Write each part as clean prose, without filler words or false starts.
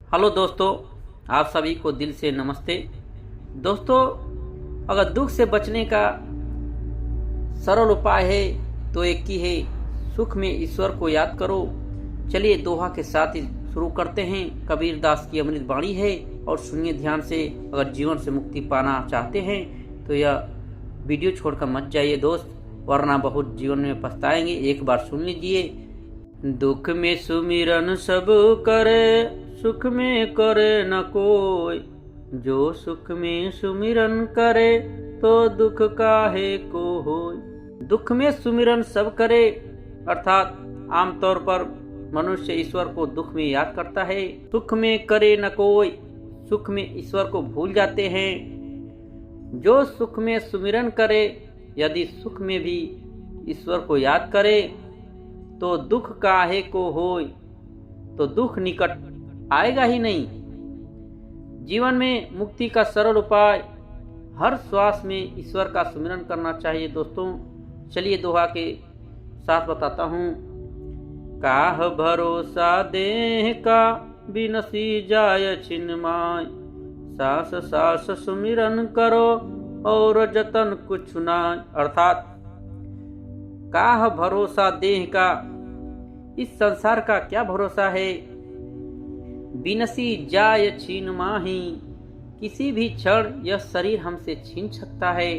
Hello दोस्तों, आप सभी को दिल से नमस्ते। दोस्तों, अगर दुख से बचने का सरल उपाय है तो एक ही है, सुख में ईश्वर को याद करो। चलिए दोहा के साथ ही शुरू करते हैं। कबीर दास की अमृत वाणी है और सुनिए ध्यान से। अगर जीवन से मुक्ति पाना चाहते हैं तो यह वीडियो छोड़कर मत जाइए दोस्त, वरना बहुत जीवन में पछताएंगे। एक बार सुन लीजिए। दुख में सुमिरन सब करे, सुख में करे न कोई। जो सुख में सुमिरन करे तो दुख काहे को होय। दुख में सुमिरन सब करे अर्थात आमतौर पर मनुष्य ईश्वर को दुख में याद करता है। सुख में करे न कोई, सुख में ईश्वर को भूल जाते हैं। जो सुख में सुमिरन करे, यदि सुख में भी ईश्वर को याद करे तो दुख काहे को होय, तो दुख निकट आएगा ही नहीं। जीवन में मुक्ति का सरल उपाय, हर श्वास में ईश्वर का सुमिरन करना चाहिए दोस्तों। चलिए दोहा के साथ बताता हूँ। काह भरोसा देह का, बिनसी जाय छिन माय। सास सास सुमिरन करो और जतन कुछ नाय। अर्थात काह भरोसा देह का, इस संसार का क्या भरोसा है। बिनसी जाय छीन माही, किसी भी क्षण यह शरीर हमसे छीन सकता है।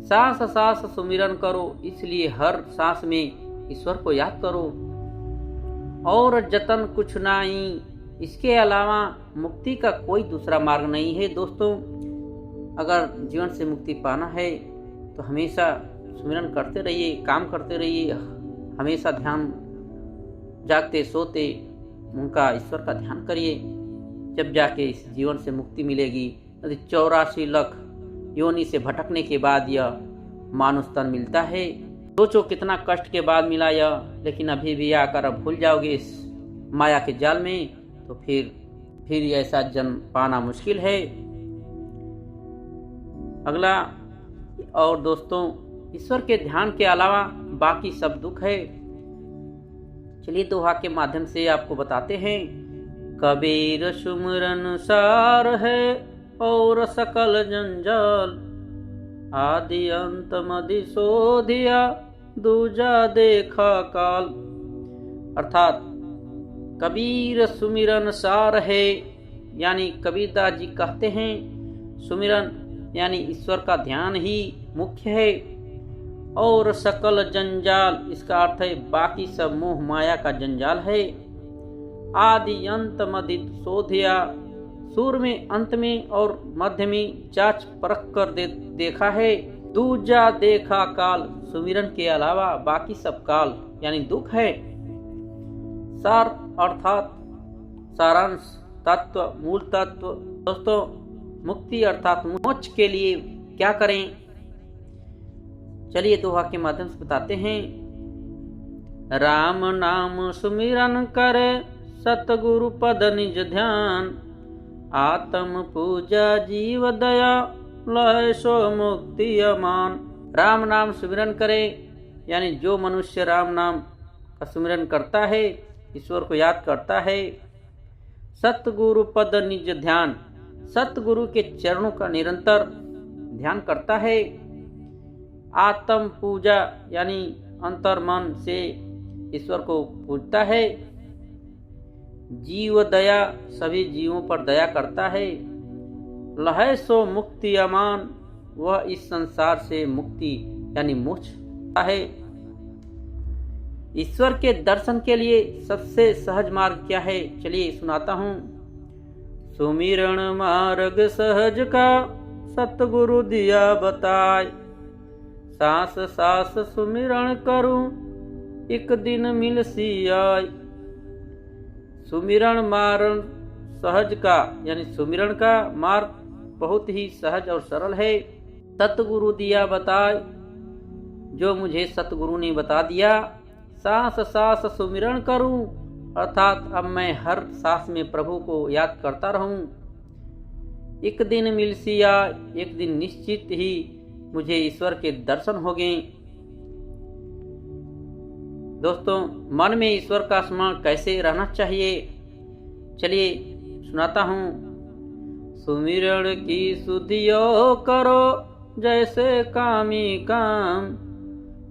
सांस सांस सुमिरन करो, इसलिए हर सांस में ईश्वर को याद करो। और जतन कुछ नहीं, इसके अलावा मुक्ति का कोई दूसरा मार्ग नहीं है दोस्तों। अगर जीवन से मुक्ति पाना है तो हमेशा सुमिरन करते रहिए, काम करते रहिए। हमेशा ध्यान, जागते सोते उनका ईश्वर का ध्यान करिए, जब जाके इस जीवन से मुक्ति मिलेगी। यदि 84 लाख योनि से भटकने के बाद यह मानुष तन मिलता है। सोचो कितना कष्ट के बाद मिला यह, लेकिन अभी भी आकर अब भूल जाओगे इस माया के जाल में, तो फिर ऐसा जन्म पाना मुश्किल है। अगला, और दोस्तों, ईश्वर के ध्यान के अलावा बाकी सब दुख है। चलिए दोहा के माध्यम से आपको बताते हैं। कबीर सुमिरन सार है और सकल जंजाल। आदि अंत मदि सोधिया, दूजा देखा काल। अर्थात कबीर सुमिरन सार है, यानी कबीरदास जी कहते हैं सुमिरन यानी ईश्वर का ध्यान ही मुख्य है। और सकल जंजाल, इसका अर्थ है बाकी सब मोह माया का जंजाल है। आदि अंत मदि सोधिया, सुर में, अंत में और मध्य में जांच परख कर देखा है। दूजा देखा काल, सुमिरन के अलावा बाकी सब काल यानी दुख है। सार अर्थात सारांश, तत्व, मूल तत्व। दोस्तों, मुक्ति अर्थात मोक्ष के लिए क्या करें, चलिए दोहा के माध्यम से बताते हैं। राम नाम सुमिरन करे, सतगुरु पद निज ध्यान। आत्म पूजा जीव दया, लय सो मुक्ति अमान। राम नाम सुमिरन करे, यानी जो मनुष्य राम नाम का सुमिरन करता है, ईश्वर को याद करता है। सतगुरु पद निज ध्यान, सतगुरु के चरणों का निरंतर ध्यान करता है। आत्म पूजा यानी अंतर मन से ईश्वर को पूजता है। जीव दया, सभी जीवों पर दया करता है। लहै सो मुक्ति अमान, वह इस संसार से मुक्ति यानी मोक्ष है। ईश्वर के दर्शन के लिए सबसे सहज मार्ग क्या है, चलिए सुनाता हूँ। सुमिरन मार्ग सहज का, सतगुरु दिया बताए। सास सास सुमिरन करूं, एक दिन मिल सी आय। सुमिरन मार्ग सहज का, यानी सुमिरन का मार्ग बहुत ही सहज और सरल है। सतगुरु दिया बताए, जो मुझे सतगुरु ने बता दिया। सास सास सुमिरन करूं, अर्थात अब मैं हर सांस में प्रभु को याद करता रहूं। एक दिन मिल सी आय, एक दिन निश्चित ही मुझे ईश्वर के दर्शन हो गए। दोस्तों, मन में ईश्वर का स्मरण कैसे रहना चाहिए, चलिए सुनाता हूँ। सुमिरन की सुधियो करो जैसे कामी काम,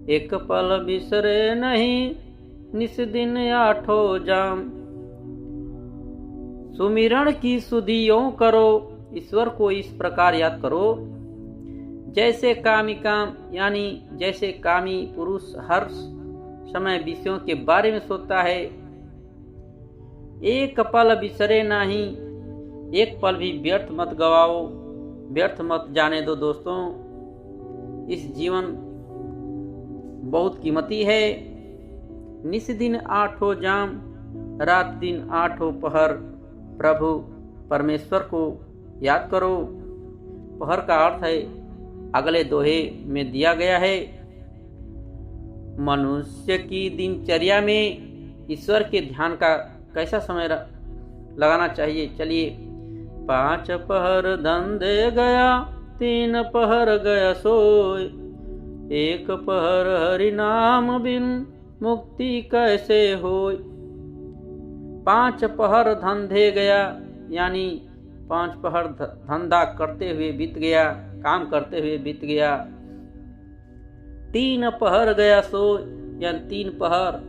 एक पल बिसरे नहीं निस दिन आठो जाम। सुमिरन की सुधियों करो, ईश्वर को इस प्रकार याद करो जैसे कामी काम, यानी जैसे कामी पुरुष हर समय विषयों के बारे में सोचता है। एक पल बिसरे नहीं, एक पल भी व्यर्थ मत गवाओ, व्यर्थ मत जाने दो। दोस्तों, इस जीवन बहुत कीमती है। निस दिन आठों जाम, रात दिन आठों पहर प्रभु परमेश्वर को याद करो। पहर का अर्थ है अगले दोहे में दिया गया है। मनुष्य की दिनचर्या में ईश्वर के ध्यान का कैसा समय लगाना चाहिए? चलिए, 5 पहर धंधे गया, 3 पहर गया सोए, 1 पहर हरि नाम बिन मुक्ति कैसे होय। 5 पहर धंधे गया, यानी 5 पहर धंधा करते हुए बीत गया, काम करते हुए बीत गया। 3 पहर गया सो, यानी 3 पहर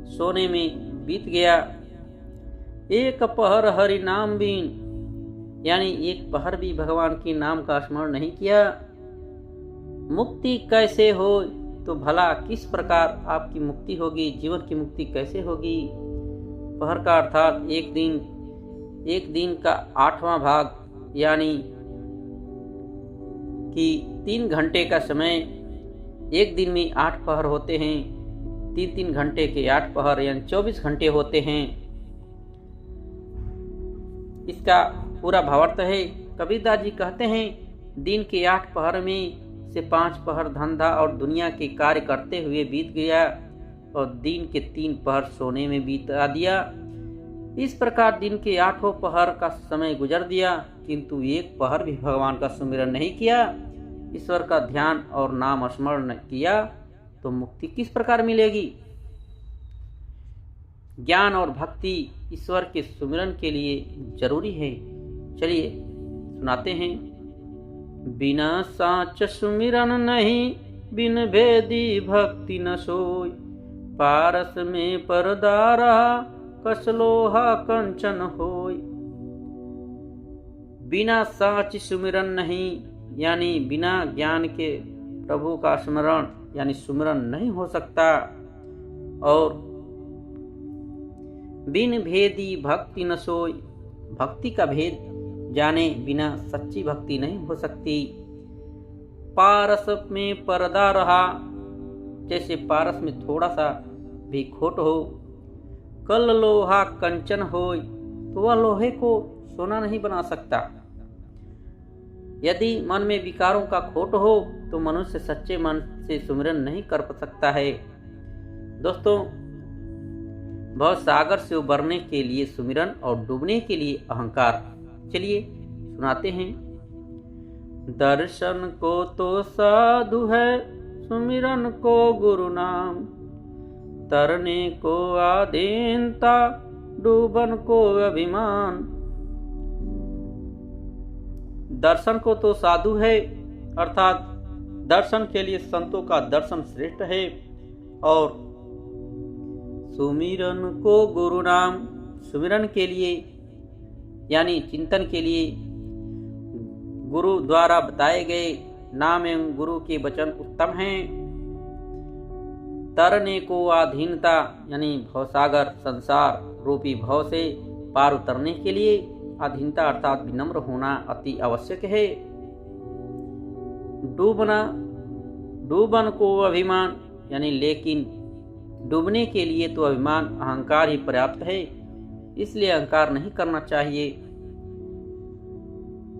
सोने में बीत गया। 1 पहर हरि नाम बिन, यानी 1 पहर भी भगवान के नाम का स्मरण नहीं किया। मुक्ति कैसे हो, तो भला किस प्रकार आपकी मुक्ति होगी, जीवन की मुक्ति कैसे होगी? पहर का अर्थात एक दिन का 8वां भाग, यानी कि 3 घंटे का समय। एक दिन में 8 पहर होते हैं, 3 घंटे के 8 पहर, यानी 24 घंटे होते हैं। इसका पूरा भावार्थ है, कबीरदास जी कहते हैं, दिन के 8 पहर में से 5 पहर धंधा और दुनिया के कार्य करते हुए बीत गया और दिन के 3 पहर सोने में बीता दिया। इस प्रकार दिन के 8 पहर का समय गुजर दिया, किंतु 1 पहर भी भगवान का सुमिरन नहीं किया, ईश्वर का ध्यान और नाम स्मरण किया, तो मुक्ति किस प्रकार मिलेगी? ज्ञान और भक्ति ईश्वर के सुमिरन के लिए जरूरी है। चलिए सुनाते हैं। बिना साच सुमिरन नहीं, बिन भेदी भक्ति न सोई, पारस में परदा रहा, कस लोहा कंचन होय। बिना साच सुमिरन नहीं, यानी बिना ज्ञान के प्रभु का स्मरण यानी सुमिरन नहीं हो सकता, और बिन भेदी भक्ति न सोई, भक्ति का भेद जाने बिना सच्ची भक्ति नहीं हो सकती। पारस में पर्दा रहा, जैसे पारस में थोड़ा सा भी खोट हो। कल लोहा कंचन होय, तो वह लोहे को सोना नहीं बना सकता। यदि मन में विकारों का खोट हो तो मनुष्य सच्चे मन से सुमिरन नहीं कर सकता है। दोस्तों, भव सागर से उबरने के लिए सुमिरन और डूबने के लिए अहंकार। चलिए सुनाते हैं। दर्शन को तो साधु है, सुमिरन को गुरु नाम, तरने को आधीनता, डूबन को अभिमान। दर्शन को तो साधु है, अर्थात दर्शन के लिए संतों का दर्शन श्रेष्ठ है, और सुमिरन को गुरु नाम, सुमिरन के लिए यानी चिंतन के लिए गुरु द्वारा बताए गए नाम एवं गुरु के वचन उत्तम हैं। तरने को अधीनता, यानी भवसागर संसार रूपी भव से पार उतरने के लिए अधीनता अर्थात विनम्र होना अति आवश्यक है। डूबन को अभिमान, यानी लेकिन डूबने के लिए तो अभिमान अहंकार ही पर्याप्त है, इसलिए अहंकार नहीं करना चाहिए।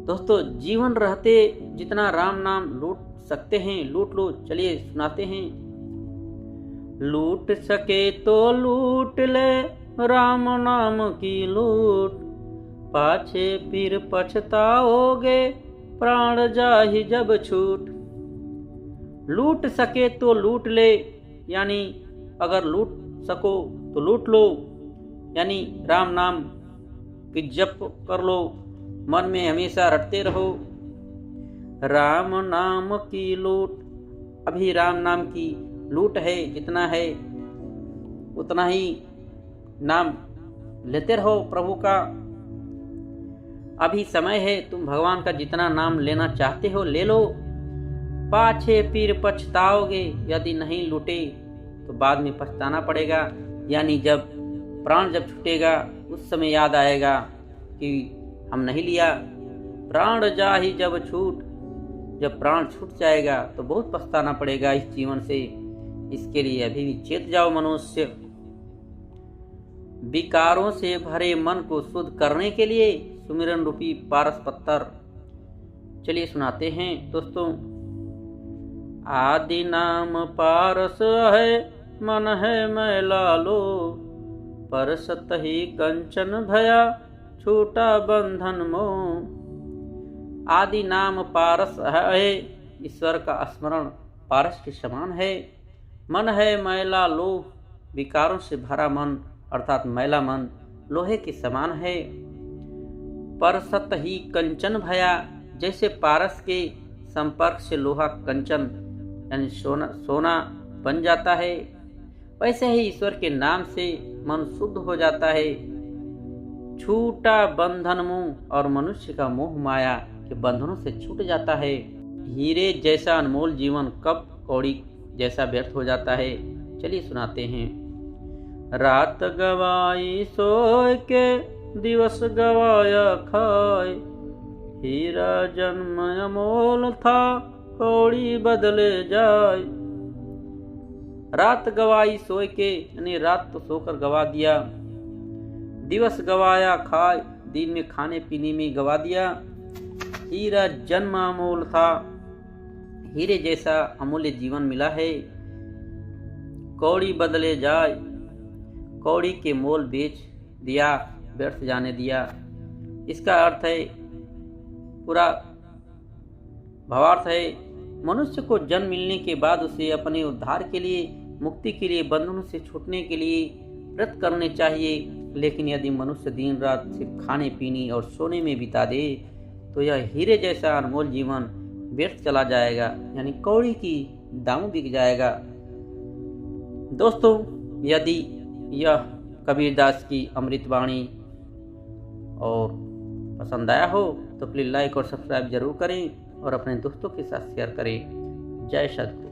दोस्तों, जीवन रहते जितना राम नाम लूट सकते हैं लूट लो। चलिए सुनाते हैं। लूट सके तो लूट ले राम नाम की लूट, पाछे फिर पछताओगे प्राण जाहि जब छूट। लूट सके तो लूट ले, यानी अगर लूट सको तो लूट लो, यानी राम नाम कि जप कर लो, मन में हमेशा रटते रहो। राम नाम की लूट, अभी राम नाम की लूट है, जितना है उतना ही नाम लेते रहो प्रभु का। अभी समय है, तुम भगवान का जितना नाम लेना चाहते हो ले लो। पाछे फिर पछताओगे, यदि नहीं लूटे तो बाद में पछताना पड़ेगा। यानी जब प्राण जब छूटेगा उस समय याद आएगा कि हम नहीं लिया। प्राण जाहि जब छूट, जब प्राण छूट जाएगा तो बहुत पछताना पड़ेगा इस जीवन से। इसके लिए अभी भी चेत जाओ मनुष्य। विकारों से भरे मन को शुद्ध करने के लिए सुमिरन रूपी पारस पत्थर। चलिए सुनाते हैं दोस्तों। आदि नाम पारस है, मन है मैला लो, पर सत ही कंचन भया, छूटा बंधन मोह। आदि नाम पारस है, ईश्वर का स्मरण पारस के समान है। मन है मैला लो, विकारों से भरा मन अर्थात मैला मन लोहे के समान है। पर सत ही कंचन भया, जैसे पारस के संपर्क से लोहा कंचन यानी सोना बन जाता है, वैसे ही ईश्वर के नाम से मन शुद्ध हो जाता है। छूटा बंधन मोह, और मनुष्य का मोह माया के बंधनों से छूट जाता है। हीरे जैसा अनमोल जीवन कब कौड़ी जैसा व्यर्थ हो जाता है। चलिए सुनाते हैं। रात गवाई सोए के, दिवस गवाया खाए, हीरा जन्म अमोल था, कौड़ी बदले जाए। रात गवाई सोए के, यानी रात तो सोकर गवा दिया। दिवस गवाया खाए, दिन में खाने पीने में गवा दिया। हीरा जन्म अमोल था, हीरे जैसा अमूल्य जीवन मिला है। कौड़ी बदले जाए, कौड़ी के मोल बेच दिया, व्यर्थ जाने दिया। इसका अर्थ है, पूरा भावार्थ है, मनुष्य को जन्म मिलने के बाद उसे अपने उद्धार के लिए, मुक्ति के लिए, बंधनों से छूटने के लिए व्रत करने चाहिए। लेकिन यदि मनुष्य दिन रात सिर्फ खाने पीने और सोने में बिता दे तो यह हीरे जैसा अनमोल जीवन व्यर्थ चला जाएगा, यानी कौड़ी की दामों बिक जाएगा। दोस्तों, यदि यह कबीरदास की अमृतवाणी और पसंद आया हो तो प्लीज़ लाइक और सब्सक्राइब जरूर करें और अपने दोस्तों के साथ शेयर करें। जय सद्गुरु।